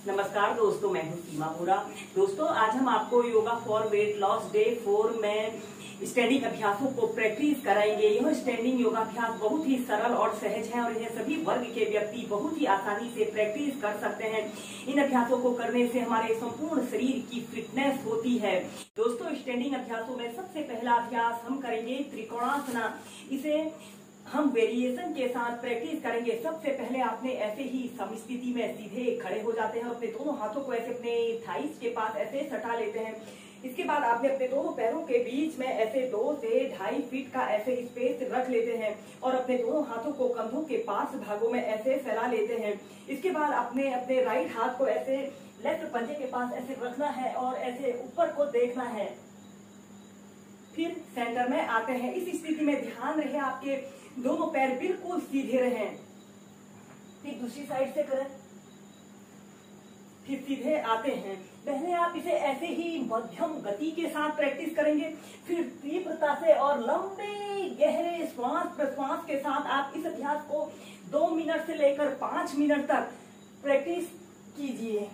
नमस्कार दोस्तों, मैं हूं सीमा बोरा। दोस्तों, आज हम आपको yoga for weight loss day 4 में स्टैंडिंग अभ्यासों को प्रैक्टिस कराएंगे। यह स्टैंडिंग योगाभ्यास बहुत ही सरल और सहज है और इन्हें सभी वर्ग के व्यक्ति बहुत ही आसानी से प्रैक्टिस कर सकते हैं। इन अभ्यासों को करने से हमारे संपूर्ण शरीर की फिटनेस होती है। दोस्तों, स्टैंडिंग अभ्यासों में सबसे पहला अभ्यास हम करेंगे त्रिकोणासना। इसे हम वेरिएशन के साथ प्रैक्टिस करेंगे। सबसे पहले आपने ऐसे ही समस्थिति में सीधे खड़े हो जाते हैं। अपने दोनों हाथों को ऐसे अपने थाइस के पास ऐसे सटा लेते हैं। इसके बाद आपने अपने दोनों पैरों के बीच में ऐसे 2 से 2.5 फीट का ऐसे स्पेस रख लेते हैं और अपने दोनों हाथों को कंधों के पास भागों में ऐसे फैला लेते हैं। इसके बाद आपने अपने राइट हाथ को ऐसे लेफ्ट पंजे के पास ऐसे रखना है और ऐसे ऊपर को देखना है। फिर सेंटर में आते हैं। इस स्थिति में ध्यान रहे आपके दोनों पैर बिल्कुल सीधे रहें। फिर दूसरी साइड से करें। फिर सीधे आते हैं। पहले आप इसे ऐसे ही मध्यम गति के साथ प्रैक्टिस करेंगे। फिर तीव्रता से और लंबे गहरे श्वास प्रश्वास के साथ आप इस अभ्यास को 2 मिनट से लेकर 5 मिनट तक प्रैक्टिस कीजिए।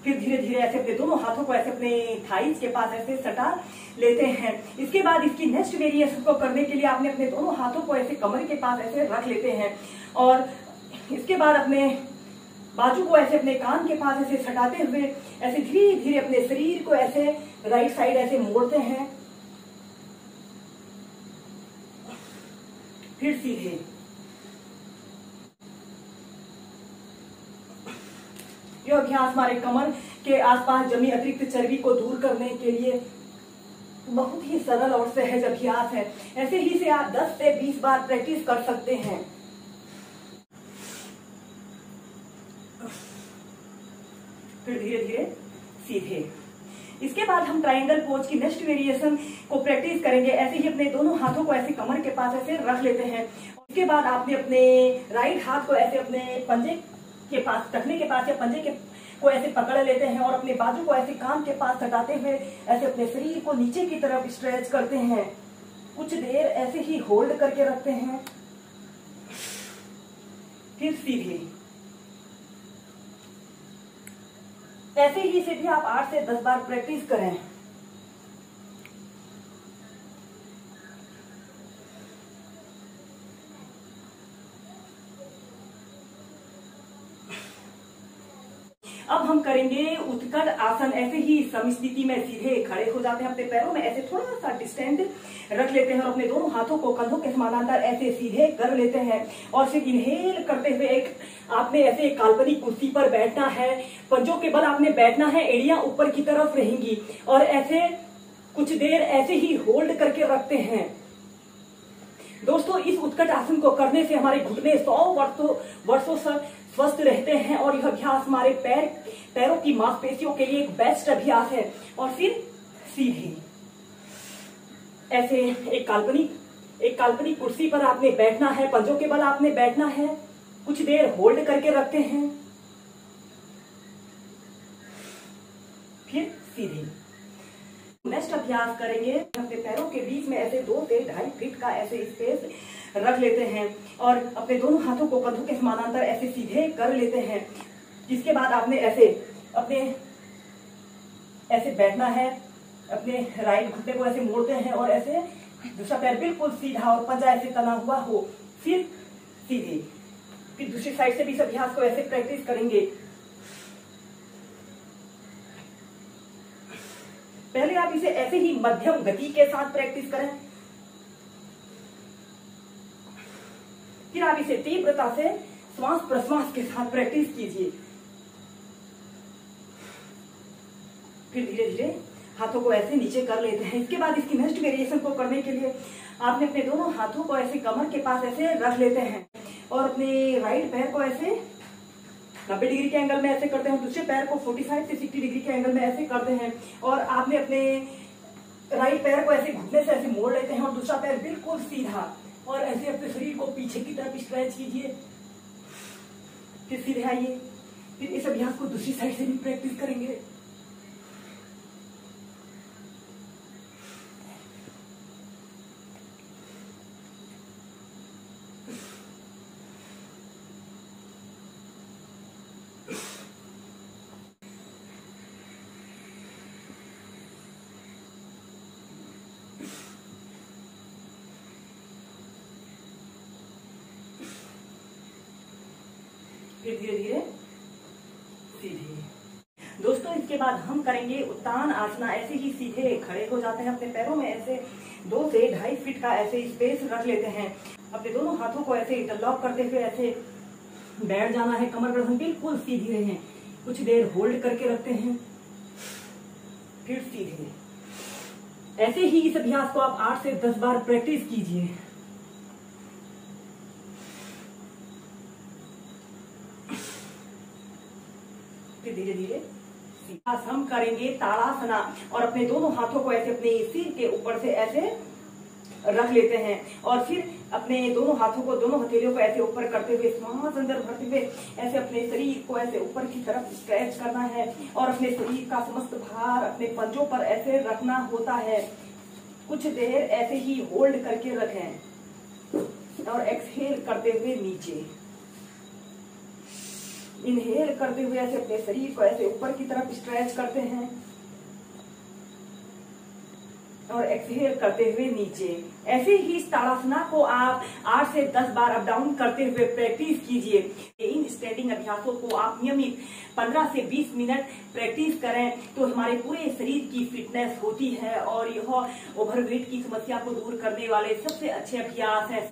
फिर धीरे धीरे ऐसे अपने दोनों हाथों को ऐसे अपने थाइस के पास ऐसे सटा लेते हैं। इसके बाद इसकी नेक्स्ट वेरिएशन को करने के लिए आपने अपने दोनों हाथों को ऐसे कमर के पास ऐसे रख लेते हैं और इसके बाद अपने बाजू को ऐसे अपने कान के पास ऐसे सटाते हुए ऐसे धीरे धीरे अपने शरीर को ऐसे राइट साइड ऐसे मोड़ते हैं। फिर सीधे। यह अभ्यास हमारे कमर के आसपास जमी अतिरिक्त चर्बी को दूर करने के लिए बहुत ही सरल और सहज अभ्यास है। ऐसे ही से आप 10 से 20 बार प्रैक्टिस कर सकते हैं। फिर धीरे धीरे सीधे। इसके बाद हम ट्रायंगल पोज की नेक्स्ट वेरिएशन को प्रैक्टिस करेंगे। ऐसे ही अपने दोनों हाथों को ऐसे कमर के पास ऐसे रख लेते हैं। उसके बाद आपने अपने राइट हाथ को ऐसे अपने पंजे के पास, टखने के पास या पंजे के को ऐसे पकड़ लेते हैं और अपने बाजू को ऐसे कान के पास सटाते हुए ऐसे अपने शरीर को नीचे की तरफ स्ट्रेच करते हैं। कुछ देर ऐसे ही होल्ड करके रखते हैं। फिर सीधे। ऐसे ही से भी आप 8 से 10 बार प्रैक्टिस करें। अब हम करेंगे उत्कट आसन। ऐसे ही समस्थिति में सीधे खड़े हो जाते हैं। अपने पैरों में ऐसे थोड़ा सा डिस्टेंस रख लेते हैं और अपने दोनों हाथों को कंधों के समानांतर ऐसे सीधे कर लेते हैं और फिर इनहेल करते हुए आपने ऐसे एक काल्पनिक कुर्सी पर बैठना है। पंजों के बल आपने बैठना है। एड़ियां ऊपर की तरफ रहेंगी और ऐसे कुछ देर ऐसे ही होल्ड करके रखते हैं। दोस्तों, इस उत्कट आसन को करने से हमारे घुटने 100 वर्षों स्वस्थ रहते हैं और यह अभ्यास हमारे पैरों की मांसपेशियों के लिए एक बेस्ट अभ्यास है। और फिर सीधे ऐसे एक काल्पनिक कुर्सी पर आपने बैठना है। पंजों के बल आपने बैठना है। कुछ देर होल्ड करके रखते हैं। फिर सीधे। नेक्स्ट अभ्यास करेंगे। अपने पैरों के बीच में ऐसे 2 से 2.5 फीट का ऐसे स्पेस रख लेते हैं और अपने दोनों हाथों को कंधों के समानांतर ऐसे सीधे कर लेते हैं। जिसके बाद आपने ऐसे बैठना है। अपने राइट घुटने को ऐसे मोड़ते हैं और ऐसे दूसरा पैर बिल्कुल सीधा और पंजा ऐसे तना हुआ हो। फिर सीधे। फिर दूसरी साइड से भी इस अभ्यास को ऐसे प्रैक्टिस करेंगे। पहले आप इसे ऐसे ही मध्यम गति के साथ प्रैक्टिस करें। फिर आप इसे तीव्रता से श्वास प्रश्वास के साथ प्रैक्टिस कीजिए। फिर धीरे धीरे हाथों को ऐसे नीचे कर लेते हैं। इसके बाद इसकी नेक्स्ट वेरिएशन को करने के लिए आपने अपने दोनों हाथों को ऐसे कमर के पास ऐसे रख लेते हैं और अपने राइट पैर को ऐसे 90 डिग्री के एंगल में ऐसे करते हैं। दूसरे पैर को 45 से 60 डिग्री के एंगल में ऐसे करते हैं और आपने अपने राइट पैर को ऐसे घुटने से ऐसे मोड़ लेते हैं और दूसरा पैर बिल्कुल सीधा और ऐसे अपने शरीर को पीछे की तरफ स्ट्रेच कीजिए। फिर सीधे आइए। फिर इस अभ्यास को दूसरी साइड से भी प्रैक्टिस करेंगे। फिर धीरे धीरे सीधे। दोस्तों इसके बाद हम करेंगे उत्तान आसना। ऐसे ही सीधे खड़े हो जाते हैं, अपने पैरों में ऐसे 2 से 2.5 फीट का ऐसे स्पेस रख लेते हैं। अपने दोनों हाथों को ऐसे इंटरलॉक करते हुए ऐसे बैठ जाना है, कमर गर्दन बिल्कुल सीधी रहें। कुछ देर होल्ड करके रखते हैं, फिर सीधे। ऐसे ही इस अभ्यास को आप 8 से 10 बार प्रैक्टिस कीजिए। फिर धीरे धीरे हम करेंगे ताड़ासना और अपने दोनों हाथों को ऐसे अपने सिर के ऊपर से ऐसे रख लेते हैं और फिर अपने दोनों हाथों को, दोनों हथेलियों को ऐसे ऊपर करते हुए श्वास अंदर भरते हुए ऐसे अपने शरीर को ऐसे ऊपर की तरफ स्ट्रेच करना है और अपने शरीर का समस्त भार अपने पंजों पर ऐसे रखना होता है। कुछ देर ऐसे ही होल्ड करके रखें और एक्सहेल करते हुए नीचे, इनहेल करते हुए ऐसे अपने शरीर को ऐसे ऊपर की तरफ स्ट्रेच करते हैं और एक्सहेल करते हुए नीचे। ऐसे ही इस ताड़ासना को आप 8 से 10 बार अप डाउन करते हुए प्रैक्टिस कीजिए। इन स्ट्रेचिंग अभ्यासों को आप नियमित 15 से 20 मिनट प्रैक्टिस करें तो हमारे पूरे शरीर की फिटनेस होती है और यह ओवरवेट की समस्या को दूर करने वाले सबसे अच्छे अभ्यास है।